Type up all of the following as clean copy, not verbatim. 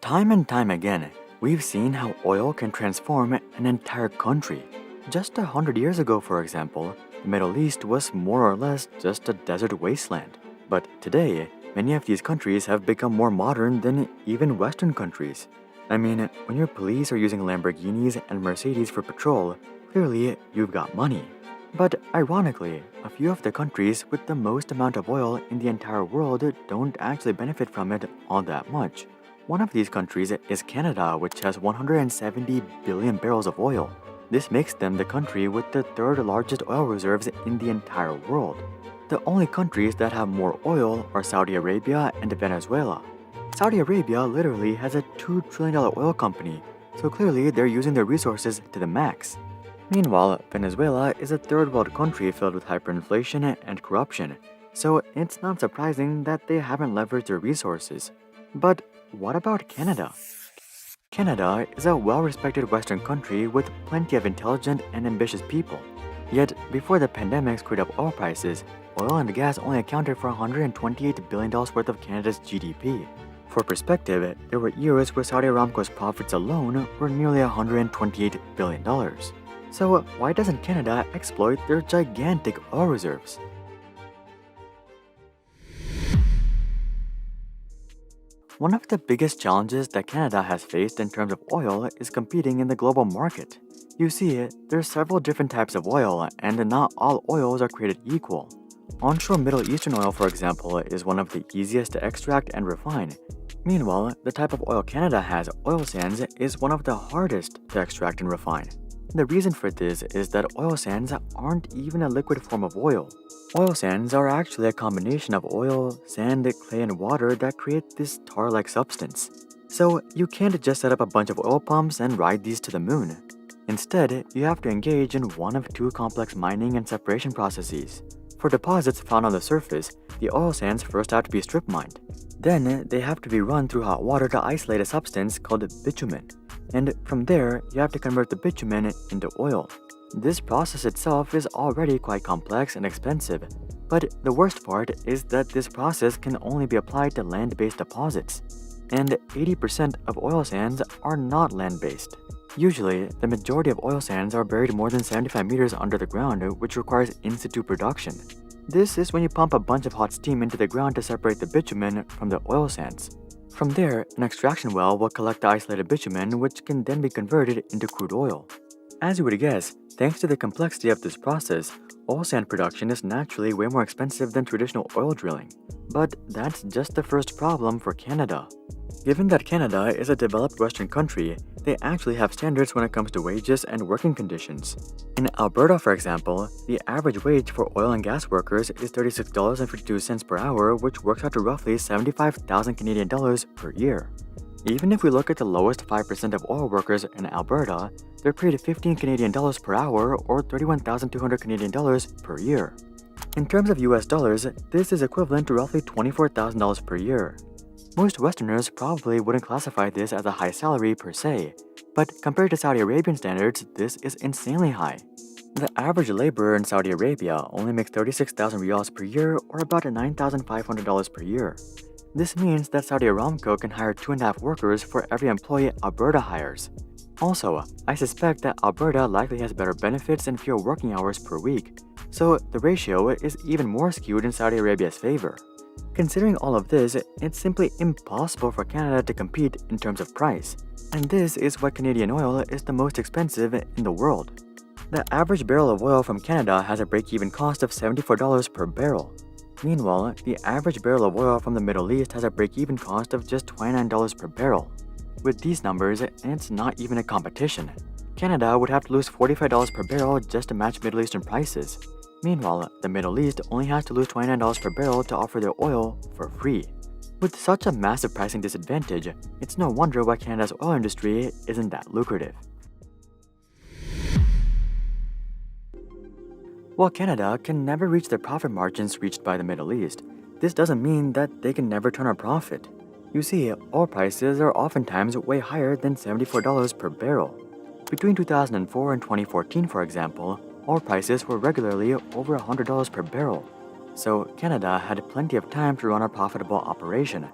Time and time again, we've seen how oil can transform an entire country. Just 100 years ago, for example, the Middle East was more or less just a desert wasteland. But today, many of these countries have become more modern than even Western countries. I mean, when your police are using Lamborghinis and Mercedes for patrol, clearly you've got money. But ironically, a few of the countries with the most amount of oil in the entire world don't actually benefit from it all that much. One of these countries is Canada, which has 170 billion barrels of oil. This makes them the country with the third largest oil reserves in the entire world. The only countries that have more oil are Saudi Arabia and Venezuela. Saudi Arabia literally has a $2 trillion oil company, so clearly they're using their resources to the max. Meanwhile, Venezuela is a third world country filled with hyperinflation and corruption, so it's not surprising that they haven't leveraged their resources. But what about Canada? Canada is a well-respected Western country with plenty of intelligent and ambitious people. Yet, before the pandemic screwed up oil prices, oil and gas only accounted for $128 billion worth of Canada's GDP. For perspective, there were years where Saudi Aramco's profits alone were nearly $128 billion. So why doesn't Canada exploit their gigantic oil reserves? One of the biggest challenges that Canada has faced in terms of oil is competing in the global market. You see, there are several different types of oil, and not all oils are created equal. Onshore Middle Eastern oil, for example, is one of the easiest to extract and refine. Meanwhile, the type of oil Canada has, oil sands, is one of the hardest to extract and refine. The reason for this is that oil sands aren't even a liquid form of oil. Oil sands are actually a combination of oil, sand, clay, and water that create this tar-like substance. So you can't just set up a bunch of oil pumps and ride these to the moon. Instead, you have to engage in one of two complex mining and separation processes. For deposits found on the surface, the oil sands first have to be strip mined. Then, they have to be run through hot water to isolate a substance called bitumen. And from there, you have to convert the bitumen into oil. This process itself is already quite complex and expensive, but the worst part is that this process can only be applied to land-based deposits. And 80% of oil sands are not land-based. Usually, the majority of oil sands are buried more than 75 meters under the ground, which requires in-situ production. This is when you pump a bunch of hot steam into the ground to separate the bitumen from the oil sands. From there, an extraction well will collect the isolated bitumen, which can then be converted into crude oil. As you would guess, thanks to the complexity of this process, oil sand production is naturally way more expensive than traditional oil drilling. But that's just the first problem for Canada. Given that Canada is a developed Western country, they actually have standards when it comes to wages and working conditions. In Alberta, for example, the average wage for oil and gas workers is $36.52 per hour, which works out to roughly 75,000 Canadian dollars per year. Even if we look at the lowest 5% of oil workers in Alberta, they're paid 15 Canadian dollars per hour or 31,200 Canadian dollars per year. In terms of US dollars, this is equivalent to roughly $24,000 per year. Most Westerners probably wouldn't classify this as a high salary per se, but compared to Saudi Arabian standards, this is insanely high. The average laborer in Saudi Arabia only makes 36,000 riyals per year or about $9,500 per year. This means that Saudi Aramco can hire 2.5 workers for every employee Alberta hires. Also, I suspect that Alberta likely has better benefits and fewer working hours per week, so the ratio is even more skewed in Saudi Arabia's favor. Considering all of this, it's simply impossible for Canada to compete in terms of price, and this is why Canadian oil is the most expensive in the world. The average barrel of oil from Canada has a break-even cost of $74 per barrel. Meanwhile, the average barrel of oil from the Middle East has a break-even cost of just $29 per barrel. With these numbers, it's not even a competition. Canada would have to lose $45 per barrel just to match Middle Eastern prices. Meanwhile, the Middle East only has to lose $29 per barrel to offer their oil for free. With such a massive pricing disadvantage, it's no wonder why Canada's oil industry isn't that lucrative. While Canada can never reach the profit margins reached by the Middle East, this doesn't mean that they can never turn a profit. You see, oil prices are oftentimes way higher than $74 per barrel. Between 2004 and 2014, for example, oil prices were regularly over $100 per barrel. So Canada had plenty of time to run a profitable operation.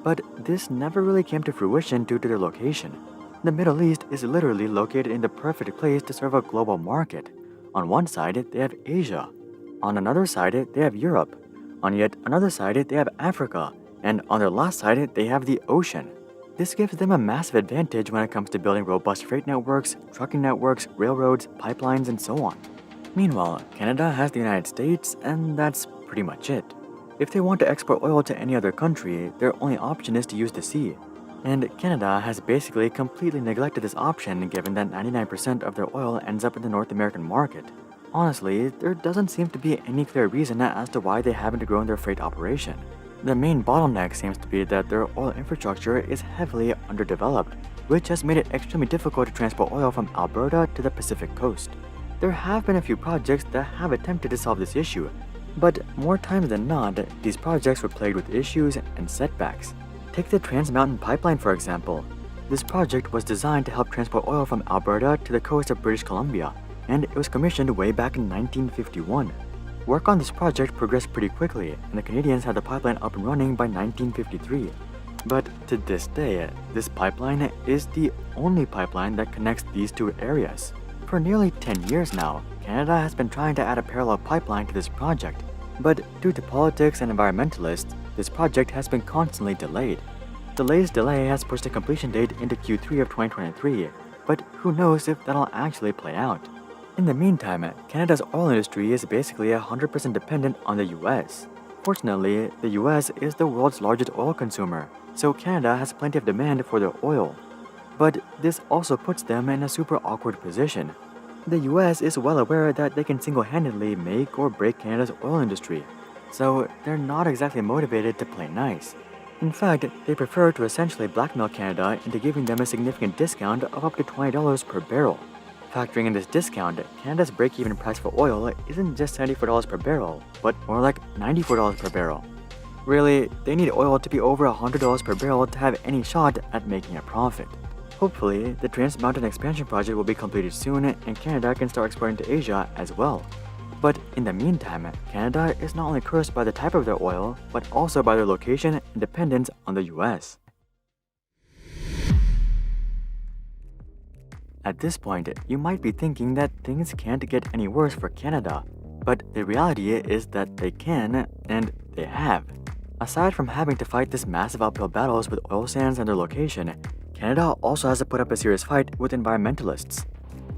But this never really came to fruition due to their location. The Middle East is literally located in the perfect place to serve a global market. On one side, they have Asia. On another side, they have Europe. On yet another side, they have Africa. And on their last side, they have the ocean. This gives them a massive advantage when it comes to building robust freight networks, trucking networks, railroads, pipelines, and so on. Meanwhile, Canada has the United States, and that's pretty much it. If they want to export oil to any other country, their only option is to use the sea. And Canada has basically completely neglected this option given that 99% of their oil ends up in the North American market. Honestly, there doesn't seem to be any clear reason as to why they haven't grown their freight operation. The main bottleneck seems to be that their oil infrastructure is heavily underdeveloped, which has made it extremely difficult to transport oil from Alberta to the Pacific coast. There have been a few projects that have attempted to solve this issue, but more times than not, these projects were plagued with issues and setbacks. Take the Trans Mountain Pipeline for example. This project was designed to help transport oil from Alberta to the coast of British Columbia, and it was commissioned way back in 1951. Work on this project progressed pretty quickly, and the Canadians had the pipeline up and running by 1953. But to this day, this pipeline is the only pipeline that connects these two areas. For nearly 10 years now, Canada has been trying to add a parallel pipeline to this project, but due to politics and environmentalists, this project has been constantly delayed. The latest delay has pushed the completion date into Q3 of 2023, but who knows if that'll actually play out. In the meantime, Canada's oil industry is basically 100% dependent on the US. Fortunately, the US is the world's largest oil consumer, so Canada has plenty of demand for their oil. But this also puts them in a super awkward position. The US is well aware that they can single-handedly make or break Canada's oil industry, so they're not exactly motivated to play nice. In fact, they prefer to essentially blackmail Canada into giving them a significant discount of up to $20 per barrel. Factoring in this discount, Canada's break-even price for oil isn't just $74 per barrel, but more like $94 per barrel. Really, they need oil to be over $100 per barrel to have any shot at making a profit. Hopefully, the Trans Mountain expansion project will be completed soon and Canada can start exporting to Asia as well. But in the meantime, Canada is not only cursed by the type of their oil, but also by their location and dependence on the US. At this point, you might be thinking that things can't get any worse for Canada, but the reality is that they can, and they have. Aside from having to fight this massive uphill battles with oil sands and their location, Canada also has to put up a serious fight with environmentalists.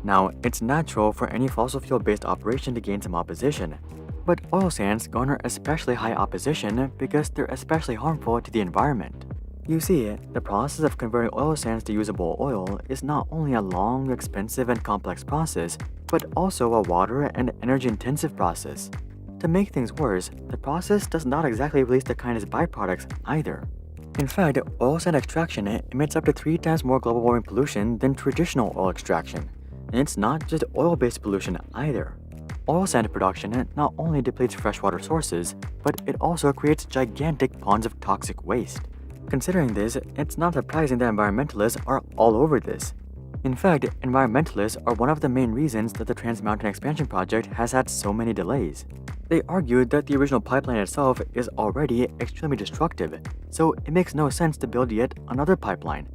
Now, it's natural for any fossil fuel-based operation to gain some opposition, but oil sands garner especially high opposition because they're especially harmful to the environment. You see, the process of converting oil sands to usable oil is not only a long, expensive, and complex process, but also a water and energy-intensive process. To make things worse, the process does not exactly release the kindest byproducts either. In fact, oil sand extraction emits up to 3 times more global warming pollution than traditional oil extraction. And it's not just oil-based pollution either. Oil sand production not only depletes freshwater sources, but it also creates gigantic ponds of toxic waste. Considering this, it's not surprising that environmentalists are all over this. In fact, environmentalists are one of the main reasons that the Trans Mountain expansion project has had so many delays. They argued that the original pipeline itself is already extremely destructive, so it makes no sense to build yet another pipeline.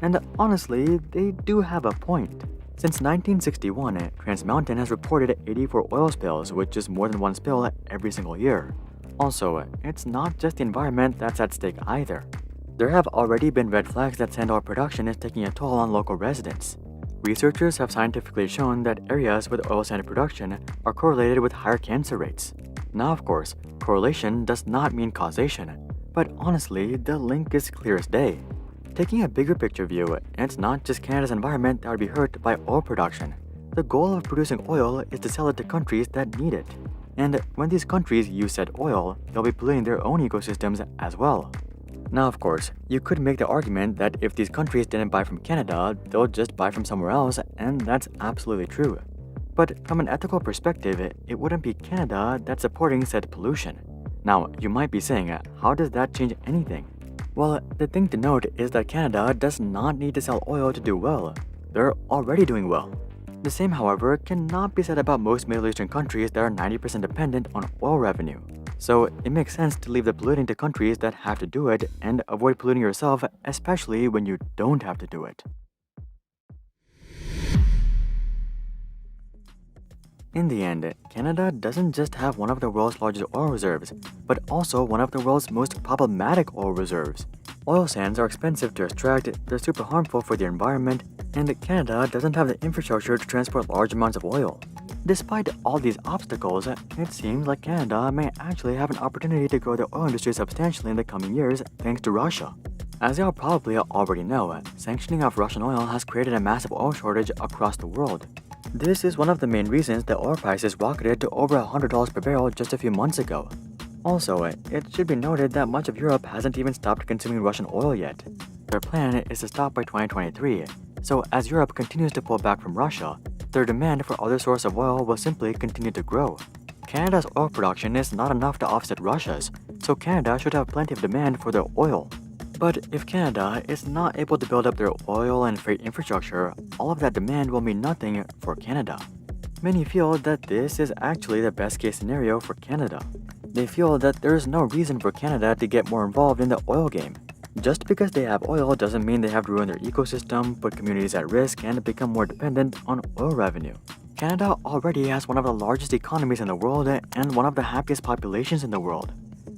And honestly, they do have a point. Since 1961, Trans Mountain has reported 84 oil spills, which is more than one spill every single year. Also, it's not just the environment that's at stake either. There have already been red flags that sand oil production is taking a toll on local residents. Researchers have scientifically shown that areas with oil sand production are correlated with higher cancer rates. Now, of course, correlation does not mean causation, but honestly, the link is clear as day. Taking a bigger picture view, it's not just Canada's environment that would be hurt by oil production. The goal of producing oil is to sell it to countries that need it. And when these countries use said oil, they'll be polluting their own ecosystems as well. Now, of course, you could make the argument that if these countries didn't buy from Canada, they'll just buy from somewhere else, and that's absolutely true. But from an ethical perspective, it wouldn't be Canada that's supporting said pollution. Now, you might be saying, how does that change anything? Well, the thing to note is that Canada does not need to sell oil to do well. They're already doing well. The same, however, cannot be said about most Middle Eastern countries that are 90% dependent on oil revenue. So it makes sense to leave the polluting to countries that have to do it and avoid polluting yourself, especially when you don't have to do it. In the end, Canada doesn't just have one of the world's largest oil reserves, but also one of the world's most problematic oil reserves. Oil sands are expensive to extract, they're super harmful for the environment, and Canada doesn't have the infrastructure to transport large amounts of oil. Despite all these obstacles, it seems like Canada may actually have an opportunity to grow the oil industry substantially in the coming years thanks to Russia. As y'all probably already know, sanctioning of Russian oil has created a massive oil shortage across the world. This is one of the main reasons that oil prices rocketed to over $100 per barrel just a few months ago. Also, it should be noted that much of Europe hasn't even stopped consuming Russian oil yet. Their plan is to stop by 2023, so as Europe continues to pull back from Russia, their demand for other sources of oil will simply continue to grow. Canada's oil production is not enough to offset Russia's, so Canada should have plenty of demand for their oil. But if Canada is not able to build up their oil and freight infrastructure, all of that demand will mean nothing for Canada. Many feel that this is actually the best case scenario for Canada. They feel that there is no reason for Canada to get more involved in the oil game. Just because they have oil doesn't mean they have to ruin their ecosystem, put communities at risk, and become more dependent on oil revenue. Canada already has one of the largest economies in the world and one of the happiest populations in the world.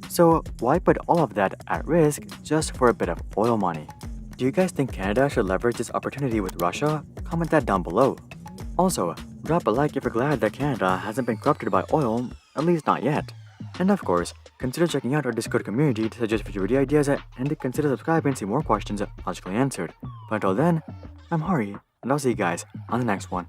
So why put all of that at risk just for a bit of oil money? Do you guys think Canada should leverage this opportunity with Russia? Comment that down below. Also, drop a like if you're glad that Canada hasn't been corrupted by oil, at least not yet. And of course, consider checking out our Discord community to suggest future video ideas and consider subscribing to see more questions logically answered. But until then, I'm Hari, and I'll see you guys on the next one.